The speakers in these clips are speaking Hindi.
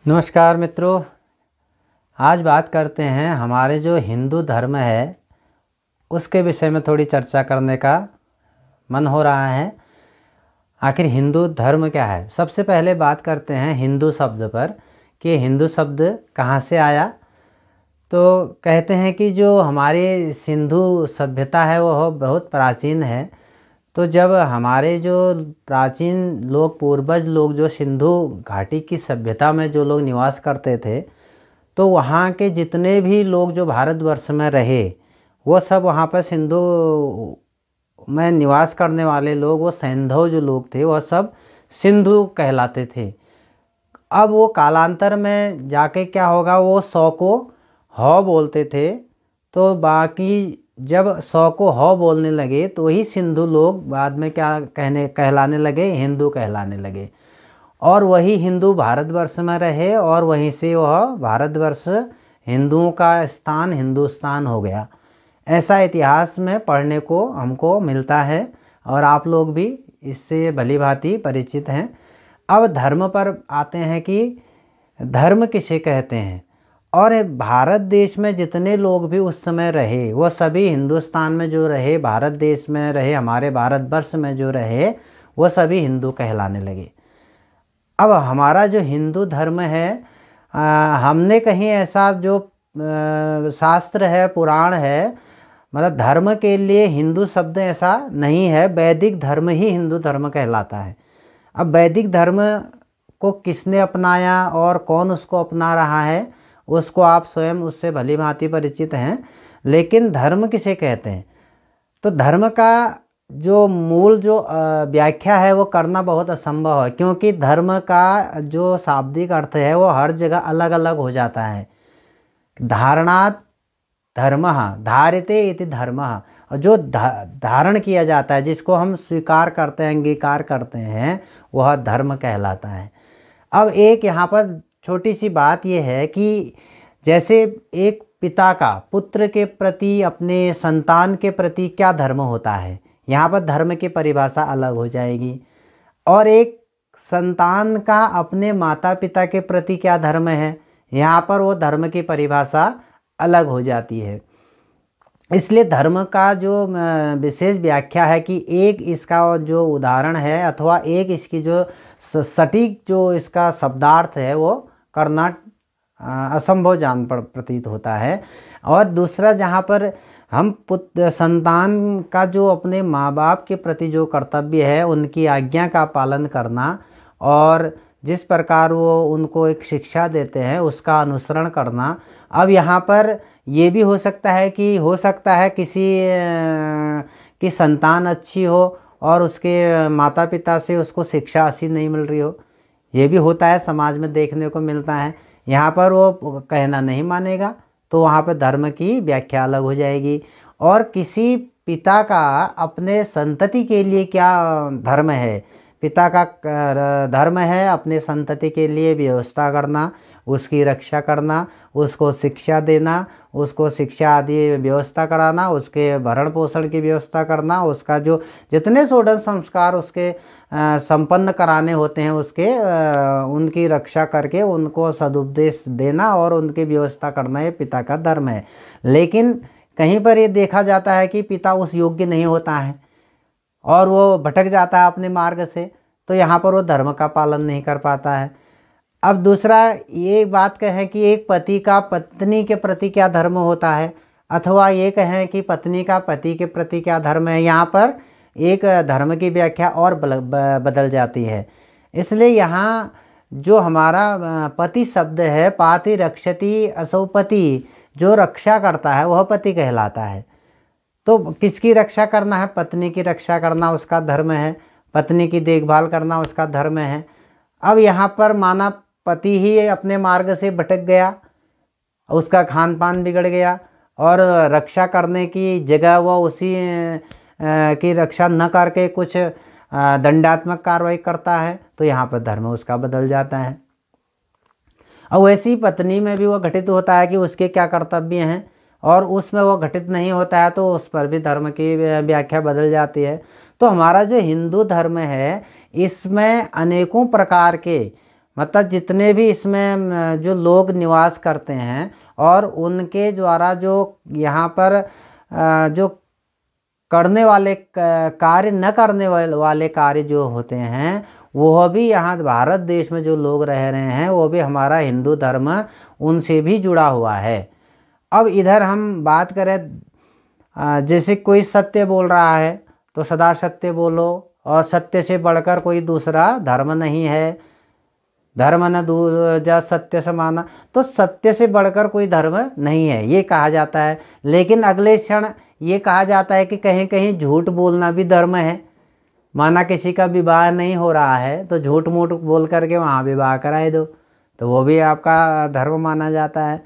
नमस्कार मित्रों, आज बात करते हैं हमारे जो हिंदू धर्म है उसके विषय में थोड़ी चर्चा करने का मन हो रहा है। आखिर हिंदू धर्म क्या है। सबसे पहले बात करते हैं हिंदू शब्द पर कि हिंदू शब्द कहाँ से आया। तो कहते हैं कि जो हमारी सिंधु सभ्यता है वह बहुत प्राचीन है। तो जब हमारे जो प्राचीन लोग पूर्वज लोग जो सिंधु घाटी की सभ्यता में जो लोग निवास करते थे, तो वहाँ के जितने भी लोग जो भारतवर्ष में रहे वो सब वहाँ पर सिंधु में निवास करने वाले लोग, वो सैंधव जो लोग थे वह सब सिंधु कहलाते थे। अब वो कालांतर में जाके क्या होगा, वो 100 को हौ बोलते थे। तो बाकी जब 100 को हौ बोलने लगे तो वही सिंधु लोग बाद में क्या कहलाने लगे, हिंदू कहलाने लगे। और वही हिंदू भारतवर्ष में रहे और वहीं से वह भारतवर्ष हिंदुओं का स्थान हिंदुस्तान हो गया। ऐसा इतिहास में पढ़ने को हमको मिलता है और आप लोग भी इससे भली भांति परिचित हैं। अब धर्म पर आते हैं कि धर्म किसे कहते हैं। और भारत देश में जितने लोग भी उस समय रहे वो सभी हिंदुस्तान में जो रहे, भारत देश में रहे, हमारे भारतवर्ष में जो रहे वो सभी हिंदू कहलाने लगे। अब हमारा जो हिंदू धर्म है, हमने कहीं ऐसा जो शास्त्र है, पुराण है, मतलब धर्म के लिए हिंदू शब्द ऐसा नहीं है। वैदिक धर्म ही हिंदू धर्म कहलाता है। अब वैदिक धर्म को किसने अपनाया और कौन उसको अपना रहा है उसको आप स्वयं उससे भली भांति परिचित हैं। लेकिन धर्म किसे कहते हैं, तो धर्म का जो मूल जो व्याख्या है वो करना बहुत असंभव है, क्योंकि धर्म का जो शाब्दिक अर्थ है वो हर जगह अलग अलग हो जाता है। धारणात् धर्मः, धार्यते इति धर्मः, और जो धारण किया जाता है, जिसको हम स्वीकार करते हैं, अंगीकार करते हैं, वह धर्म कहलाता है। अब एक यहाँ पर छोटी सी बात यह है कि जैसे एक पिता का पुत्र के प्रति, अपने संतान के प्रति क्या धर्म होता है, यहाँ पर धर्म की परिभाषा अलग हो जाएगी। और एक संतान का अपने माता पिता के प्रति क्या धर्म है, यहाँ पर वो धर्म की परिभाषा अलग हो जाती है। इसलिए धर्म का जो विशेष व्याख्या है कि एक इसका जो उदाहरण है अथवा एक इसकी जो सटीक जो इसका शब्दार्थ है वो करना असंभव जान प्रतीत होता है। और दूसरा, जहाँ पर हम पुत्र संतान का जो अपने माँ बाप के प्रति जो कर्तव्य है, उनकी आज्ञा का पालन करना और जिस प्रकार वो उनको एक शिक्षा देते हैं उसका अनुसरण करना। अब यहाँ पर ये भी हो सकता है किसी की संतान अच्छी हो और उसके माता पिता से उसको शिक्षा अच्छी नहीं मिल रही हो, ये भी होता है, समाज में देखने को मिलता है। यहाँ पर वो कहना नहीं मानेगा तो वहाँ पर धर्म की व्याख्या अलग हो जाएगी। और किसी पिता का अपने संतति के लिए क्या धर्म है, पिता का धर्म है अपने संतति के लिए व्यवस्था करना, उसकी रक्षा करना, उसको शिक्षा देना, उसको शिक्षा आदि व्यवस्था कराना, उसके भरण पोषण की व्यवस्था करना, उसका जो जितने षोडश संस्कार उसके संपन्न कराने होते हैं उसके उनकी रक्षा करके उनको सदुपदेश देना और उनकी व्यवस्था करना, ये पिता का धर्म है। लेकिन कहीं पर ये देखा जाता है कि पिता उस योग्य नहीं होता है और वो भटक जाता है अपने मार्ग से, तो यहाँ पर वो धर्म का पालन नहीं कर पाता है। अब दूसरा ये बात कहें कि एक पति का पत्नी के प्रति क्या धर्म होता है, अथवा ये कहें कि पत्नी का पति के प्रति क्या धर्म है, यहाँ पर एक धर्म की व्याख्या और बदल जाती है। इसलिए यहाँ जो हमारा पति शब्द है, पाति रक्षति असौ पति, जो रक्षा करता है वह पति कहलाता है। तो किसकी रक्षा करना है, पत्नी की रक्षा करना उसका धर्म है, पत्नी की देखभाल करना उसका धर्म है। अब यहाँ पर माना पति ही अपने मार्ग से भटक गया, उसका खान पान बिगड़ गया और रक्षा करने की जगह वो उसी की रक्षा न करके कुछ दंडात्मक कार्रवाई करता है, तो यहाँ पर धर्म उसका बदल जाता है। और वैसी पत्नी में भी वो घटित होता है कि उसके क्या कर्तव्य हैं और उसमें वो घटित नहीं होता है, तो उस पर भी धर्म की व्याख्या बदल जाती है। तो हमारा जो हिंदू धर्म है इसमें अनेकों प्रकार के मतलब जितने भी इसमें जो लोग निवास करते हैं और उनके द्वारा जो यहाँ पर जो करने वाले कार्य न करने वाले कार्य जो होते हैं वह भी यहाँ भारत देश में जो लोग रह रहे हैं वो भी हमारा हिंदू धर्म उनसे भी जुड़ा हुआ है। अब इधर हम बात करें जैसे कोई सत्य बोल रहा है तो सदा सत्य बोलो, और सत्य से बढ़कर कोई दूसरा धर्म नहीं है। धर्म न दूजा सत्य समाना, तो सत्य से बढ़कर कोई धर्म नहीं है ये कहा जाता है। लेकिन अगले क्षण ये कहा जाता है कि कहीं कहीं झूठ बोलना भी धर्म है। माना किसी का विवाह नहीं हो रहा है तो झूठ मूठ बोल करके वहाँ विवाह कराए दो, तो वो भी आपका धर्म माना जाता है।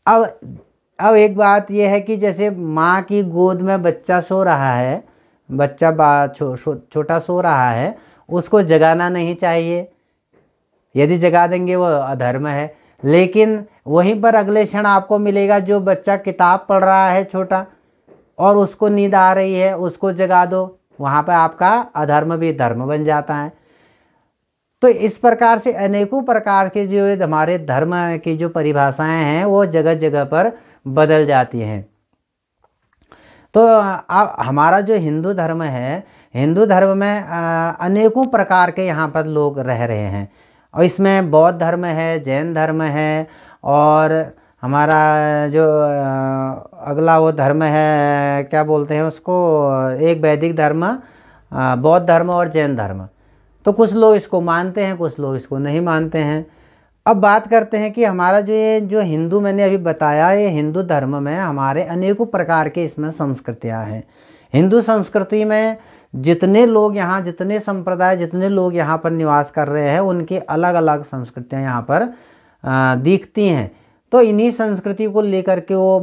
अब एक बात यह है कि जैसे माँ की गोद में बच्चा सो रहा है, बच्चा छोटा सो रहा है, उसको जगाना नहीं चाहिए। यदि जगा देंगे वो अधर्म है। लेकिन वहीं पर अगले क्षण आपको मिलेगा जो बच्चा किताब पढ़ रहा है छोटा और उसको नींद आ रही है, उसको जगा दो, वहाँ पर आपका अधर्म भी धर्म बन जाता है। तो इस प्रकार से अनेकों प्रकार के जो हमारे धर्म की जो परिभाषाएं हैं वो जगह जगह पर बदल जाती हैं। तो हमारा जो हिंदू धर्म है, हिंदू धर्म में अनेकों प्रकार के यहाँ पर लोग रह रहे हैं, और इसमें बौद्ध धर्म है, जैन धर्म है, और हमारा जो अगला वो धर्म है क्या बोलते हैं उसको, एक वैदिक धर्म, बौद्ध धर्म और जैन धर्म। तो कुछ लोग इसको मानते हैं, कुछ लोग इसको नहीं मानते हैं। अब बात करते हैं कि हमारा जो हिंदू मैंने अभी बताया, ये हिंदू धर्म में हमारे अनेकों प्रकार के इसमें संस्कृतियाँ हैं। हिंदू संस्कृति में जितने लोग यहाँ, जितने संप्रदाय, जितने लोग यहाँ पर निवास कर रहे हैं उनकी अलग अलग संस्कृतियाँ यहाँ पर दिखती हैं। तो इन्हीं संस्कृति को लेकर के वो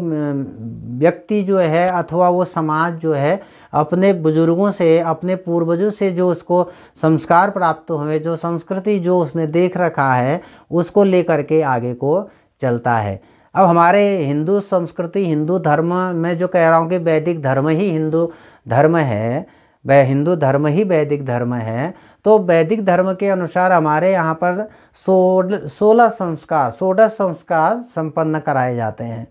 व्यक्ति जो है अथवा वो समाज जो है अपने बुजुर्गों से, अपने पूर्वजों से जो उसको संस्कार प्राप्त हुए, जो संस्कृति जो उसने देख रखा है उसको लेकर के आगे को चलता है। अब हमारे हिंदू संस्कृति, हिंदू धर्म में जो कह रहा हूँ कि वैदिक धर्म ही हिंदू धर्म है, वह हिंदू धर्म ही वैदिक धर्म है। तो वैदिक धर्म के अनुसार हमारे यहाँ पर 16 संस्कार संपन्न कराए जाते हैं।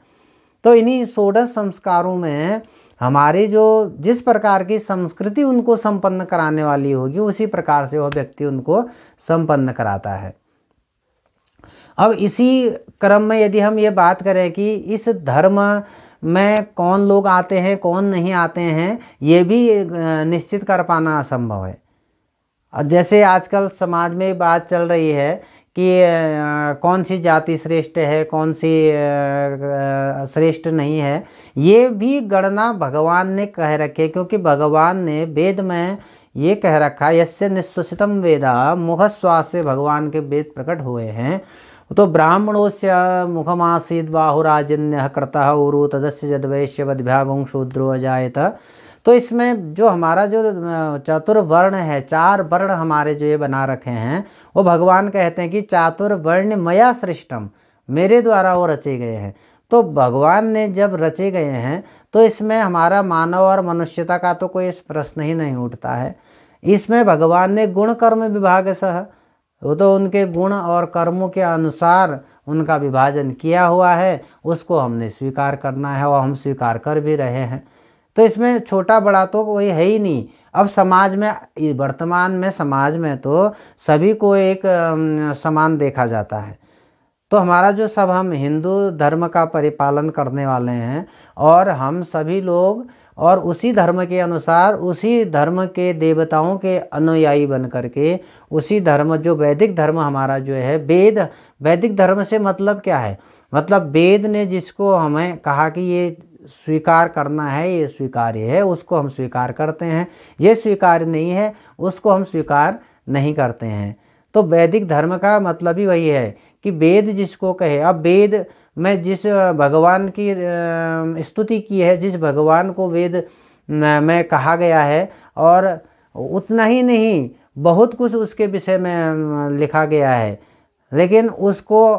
तो इन्हीं 16 संस्कारों में हमारी जो जिस प्रकार की संस्कृति उनको संपन्न कराने वाली होगी उसी प्रकार से वह व्यक्ति उनको संपन्न कराता है। अब इसी क्रम में यदि हम ये बात करें कि इस धर्म में कौन लोग आते हैं, कौन नहीं आते हैं, ये भी निश्चित कर पाना असंभव है। जैसे आजकल समाज में बात चल रही है कि कौन सी जाति श्रेष्ठ है, कौन सी श्रेष्ठ नहीं है, ये भी गणना भगवान ने कह रखे। क्योंकि भगवान ने वेद में ये कह रखा, यस्य निश्वसितम वेदा मुखश्वास से भगवान के वेद प्रकट हुए हैं। तो ब्राह्मणोस्य मुखमासीद बाहुराजन्य कृतः उरु तदस्य जद्वैश्य वद्भ्यागुं शूद्रो अजायत। तो इसमें जो हमारा जो चतुर्वर्ण है, 4 वर्ण हमारे जो ये बना रखे हैं, वो भगवान कहते हैं कि चातुर्वर्ण मया सृष्टम, मेरे द्वारा वो रचे गए हैं। तो भगवान ने जब रचे गए हैं तो इसमें हमारा मानव और मनुष्यता का तो कोई प्रश्न ही नहीं उठता है। इसमें भगवान ने गुण कर्म विभाग सह, वो तो उनके गुण और कर्मों के अनुसार उनका विभाजन किया हुआ है, उसको हमने स्वीकार करना है और हम स्वीकार कर भी रहे हैं। तो इसमें छोटा बड़ा तो कोई है ही नहीं। अब समाज में, वर्तमान में समाज में तो सभी को एक समान देखा जाता है। तो हमारा जो सब हम हिंदू धर्म का परिपालन करने वाले हैं और हम सभी लोग और उसी धर्म के अनुसार, उसी धर्म के देवताओं के अनुयायी बन करके, उसी धर्म जो वैदिक धर्म हमारा जो है, वेद, वैदिक धर्म से मतलब क्या है, मतलब वेद ने जिसको हमें कहा कि ये स्वीकार करना है, ये स्वीकार्य है, उसको हम स्वीकार करते हैं, ये स्वीकार्य नहीं है उसको हम स्वीकार नहीं करते हैं। तो वैदिक धर्म का मतलब ही वही है कि वेद जिसको कहे। अब वेद में जिस भगवान की स्तुति की है, जिस भगवान को वेद में कहा गया है, और उतना ही नहीं बहुत कुछ उसके विषय में लिखा गया है, लेकिन उसको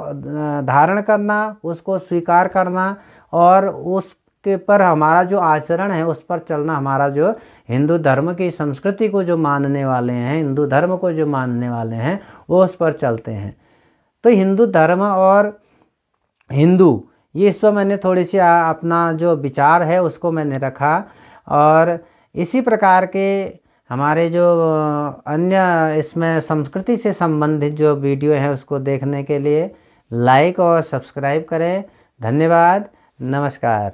धारण करना, उसको स्वीकार करना और उसके पर हमारा जो आचरण है उस पर चलना, हमारा जो हिंदू धर्म की संस्कृति को जो मानने वाले हैं, हिंदू धर्म को जो मानने वाले हैं वो उस पर चलते हैं। तो हिंदू धर्म और हिंदू, ये इस पर मैंने थोड़ी सी अपना जो विचार है उसको मैंने रखा। और इसी प्रकार के हमारे जो अन्य इसमें संस्कृति से संबंधित जो वीडियो हैं उसको देखने के लिए लाइक और सब्सक्राइब करें। धन्यवाद, नमस्कार।